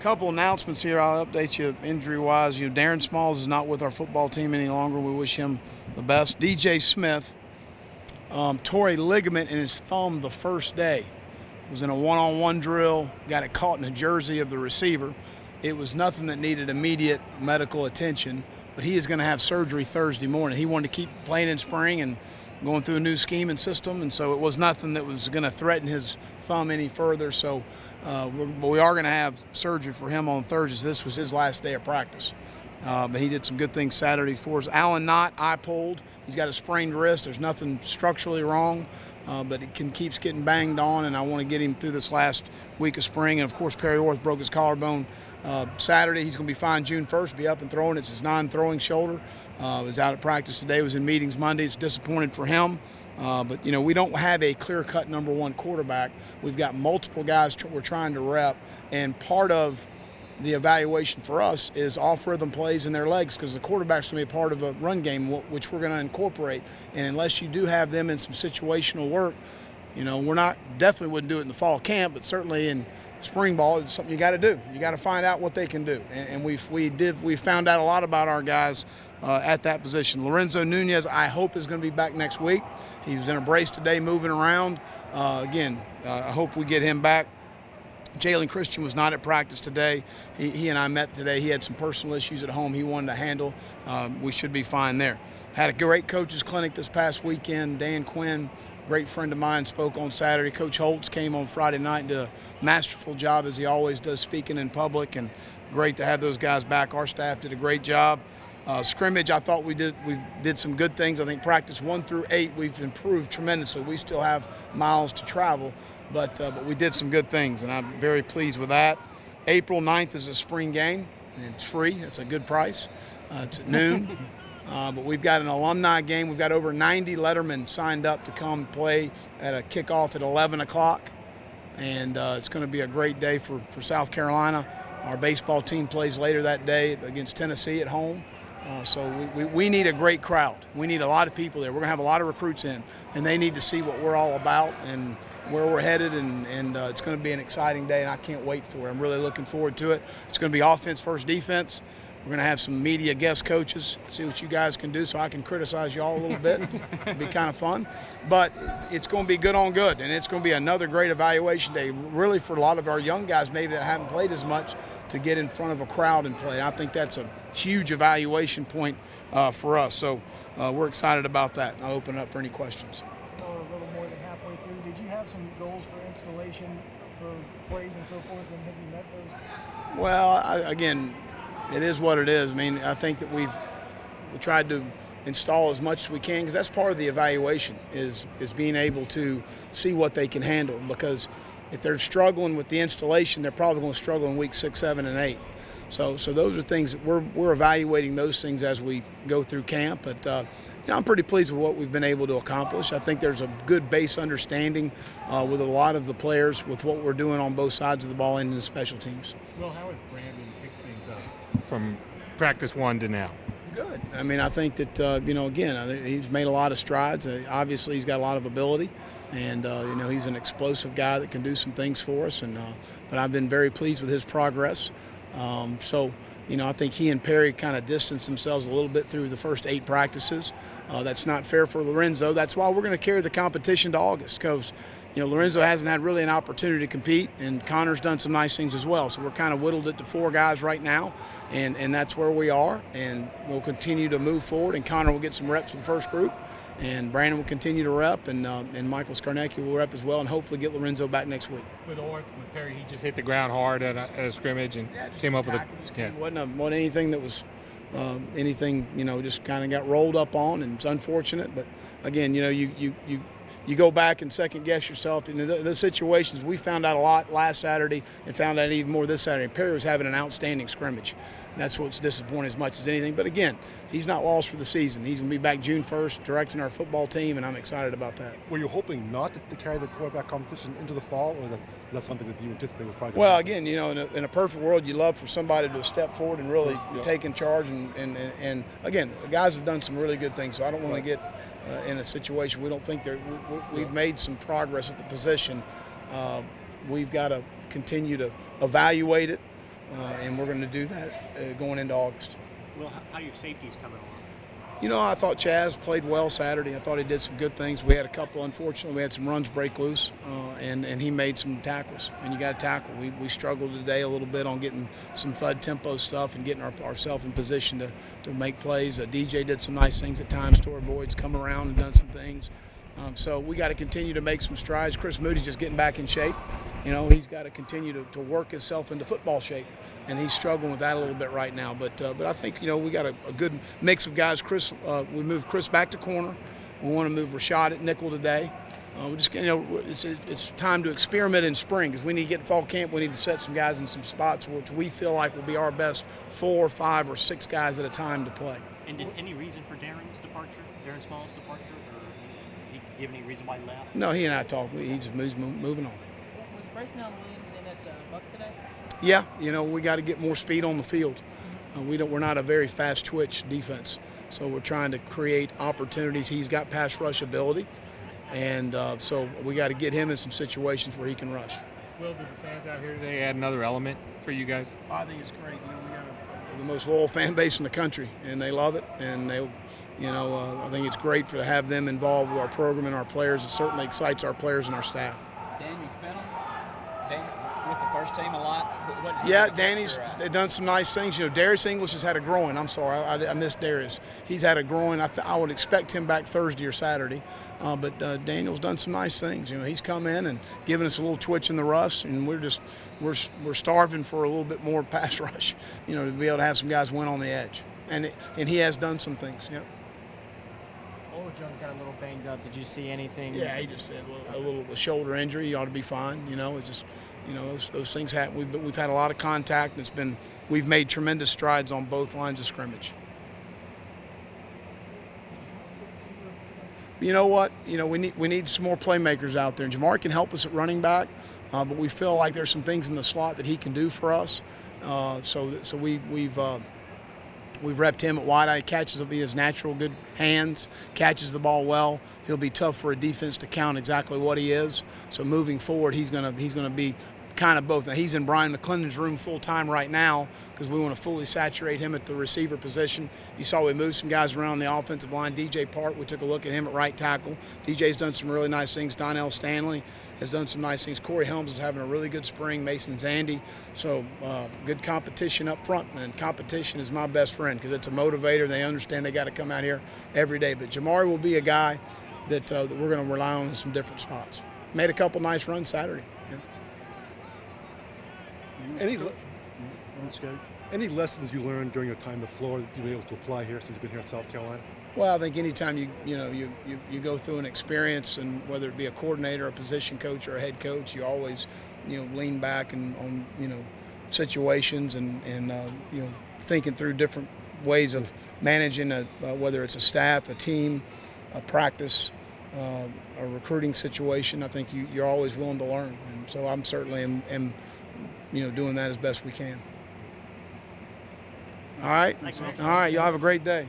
Couple announcements here. I'll update you injury-wise. Darren Smalls is not with our football team any longer. We wish him the best. DJ Smith tore a ligament in his thumb the first day. Was in a one-on-one drill, got it caught in the jersey of the receiver. It was nothing that needed immediate medical attention, but he is going to have surgery Thursday morning. He wanted to keep playing in spring and going through a new scheme and system, and so it was nothing that was going to threaten his thumb any further. So we are going to have surgery for him on Thursday. This was his last day of practice. But he did some good things Saturday for us. Alan Knott, eye pulled. He's got a sprained wrist. There's nothing structurally wrong, but it keeps getting banged on, and I want to get him through this last week of spring. And, of course, Perry Orth broke his collarbone Saturday. He's going to be fine June 1st, be up and throwing. It's his non-throwing shoulder. Was out at practice today, was in meetings Monday. It's disappointed for him. But, we don't have a clear-cut number one quarterback. We've got multiple guys we're trying to rep, and part of the evaluation for us is off-rhythm plays in their legs, because the quarterback's going to be a part of the run game, which we're going to incorporate. And unless you do have them in some situational work, definitely wouldn't do it in the fall camp, but certainly in spring ball, it's something you got to do. You got to find out what they can do. And we found out a lot about our guys at that position. Lorenzo Nunez, I hope, is going to be back next week. He was in a brace today, moving around. I hope we get him back. Jalen Christian was not at practice today. He and I met today. He had some personal issues at home he wanted to handle. We should be fine there. Had a great coaches clinic this past weekend. Dan Quinn, great friend of mine, spoke on Saturday. Coach Holtz came on Friday night and did a masterful job, as he always does, speaking in public, and great to have those guys back. Our staff did a great job. Scrimmage, I thought we did some good things. I think practice 1 through 8, we've improved tremendously. We still have miles to travel, but we did some good things, and I'm very pleased with that. April 9th is a spring game, and it's free. It's a good price. It's at noon. But we've got an alumni game. We've got over 90 lettermen signed up to come play at a kickoff at 11 o'clock, and it's going to be a great day for South Carolina. Our baseball team plays later that day against Tennessee at home. So we need a great crowd. We need a lot of people there. We're going to have a lot of recruits in, and they need to see what we're all about and where we're headed, and it's going to be an exciting day, and I can't wait for it. I'm really looking forward to it. It's going to be offense first defense. We're going to have some media guest coaches, see what you guys can do so I can criticize y'all a little bit. It'll be kind of fun. But it's going to be good on good, and it's going to be another great evaluation day, really, for a lot of our young guys maybe that haven't played as much, to get in front of a crowd and play. I think that's a huge evaluation point for us. So we're excited about that. I'll open it up for any questions. A little more than halfway through. Did you have some goals for installation for plays and so forth, and have you met those? Well, again, it is what it is. I mean, I think that we tried to install as much as we can, because that's part of the evaluation is being able to see what they can handle, because if they're struggling with the installation, they're probably going to struggle in week 6, 7, and 8. So those are things that we're evaluating those things as we go through camp. But I'm pretty pleased with what we've been able to accomplish. I think there's a good base understanding with a lot of the players with what we're doing on both sides of the ball and in the special teams. Well, how has Brandon picked things up from practice 1 to now? Good. I mean, I think that, again, he's made a lot of strides. Obviously, he's got a lot of ability. And, he's an explosive guy that can do some things for us. But I've been very pleased with his progress. I think he and Perry kind of distanced themselves a little bit through the first 8 practices. That's not fair for Lorenzo. That's why we're going to carry the competition to August, because, Lorenzo hasn't had really an opportunity to compete, and Connor's done some nice things as well. So we're kind of whittled it to 4 guys right now, and that's where we are. And we'll continue to move forward, and Connor will get some reps for the first group. And Brandon will continue to rep, and Michael Skarnecki will rep as well, and hopefully get Lorenzo back next week. With Perry, he just hit the ground hard at a scrimmage and came up with a wasn't anything that was just kind of got rolled up on, and it's unfortunate. But again, you go back and second guess yourself. In the situations, we found out a lot last Saturday and found out even more this Saturday. Perry was having an outstanding scrimmage. That's what's disappointing as much as anything. But again, he's not lost for the season. He's going to be back June 1st directing our football team, and I'm excited about that. Were you hoping not to carry the quarterback competition into the fall, or that's something that you anticipate was probably? Well, again, in a perfect world, you love for somebody to step forward and really take in charge. And again, the guys have done some really good things, so I don't want to get in a situation we don't think we've made some progress at the position. We've got to continue to evaluate it. and we're going to do that going into August. Well, how are your safeties coming along? You know, I thought Chaz played well Saturday. I thought he did some good things. We had a couple, unfortunately, we had some runs break loose, and he made some tackles. And you got to tackle. We struggled today a little bit on getting some thud tempo stuff and getting ourselves in position to make plays. DJ did some nice things at times. Torrey Boyd's come around and done some things. So we got to continue to make some strides. Chris Moody's just getting back in shape. You know, he's got to continue to work himself into football shape, and he's struggling with that a little bit right now. But I think, you know, we got a good mix of guys. We moved Chris back to corner. We want to move Rashad at nickel today. We just, you know, it's time to experiment in spring because we need to get in fall camp. We need to set some guys in some spots which we feel like will be our best 4, 5, or 6 guys at a time to play. And did any reason for Darren Small's departure, or he give any reason why he left? No, he and I talked. He just moves moving on. Was Bryce Williams in at Buck today? Yeah, you know, we got to get more speed on the field. We're not a very fast twitch defense, so we're trying to create opportunities. He's got pass rush ability, and so we got to get him in some situations where he can rush. Will, did the fans out here today add another element for you guys? I think it's great. You know, we got the most loyal fan base in the country, and they love it. And they, you know, I think it's great to have them involved with our program and our players. It certainly excites our players and our staff. Daniel Fennell, with the first team a lot. Yeah, Danny's done some nice things. You know, Darius English has had a groin. I'm sorry, I missed Darius. He's had a groin. I would expect him back Thursday or Saturday. But Daniel's done some nice things. You know, he's come in and given us a little twitch in the rush, and we're starving for a little bit more pass rush. You know, to be able to have some guys win on the edge, and he has done some things. Yep. Jones got a little banged up. Did you see anything? Yeah, he just had a shoulder injury. He ought to be fine. You know, it's just, you know, those things happen. We've had a lot of contact. And we've made tremendous strides on both lines of scrimmage. You know what? You know, we need some more playmakers out there. And Jamar can help us at running back, but we feel like there's some things in the slot that he can do for us. So we've repped him at wide eye. Catches will be his natural good hands, catches the ball well. He'll be tough for a defense to count exactly what he is. So moving forward, he's gonna be kind of both. Now, he's in Brian McClendon's room full time right now because we want to fully saturate him at the receiver position. You saw we moved some guys around the offensive line. DJ Park, we took a look at him at right tackle. DJ's done some really nice things. Donnell Stanley has done some nice things. Corey Helms is having a really good spring. Mason Zandy. So good competition up front, and competition is my best friend because it's a motivator. They understand they got to come out here every day. But Jamari will be a guy that we're going to rely on in some different spots. Made a couple nice runs Saturday. Yeah. Any lessons you learned during your time at Florida that you've been able to apply here since you've been here in South Carolina? Well, I think anytime you go through an experience, and whether it be a coordinator, a position coach, or a head coach, you always lean back and on situations and thinking through different ways of managing whether it's a staff, a team, a practice, a recruiting situation. I think you're always willing to learn, and so I'm certainly am doing that as best we can. All right, y'all have a great day.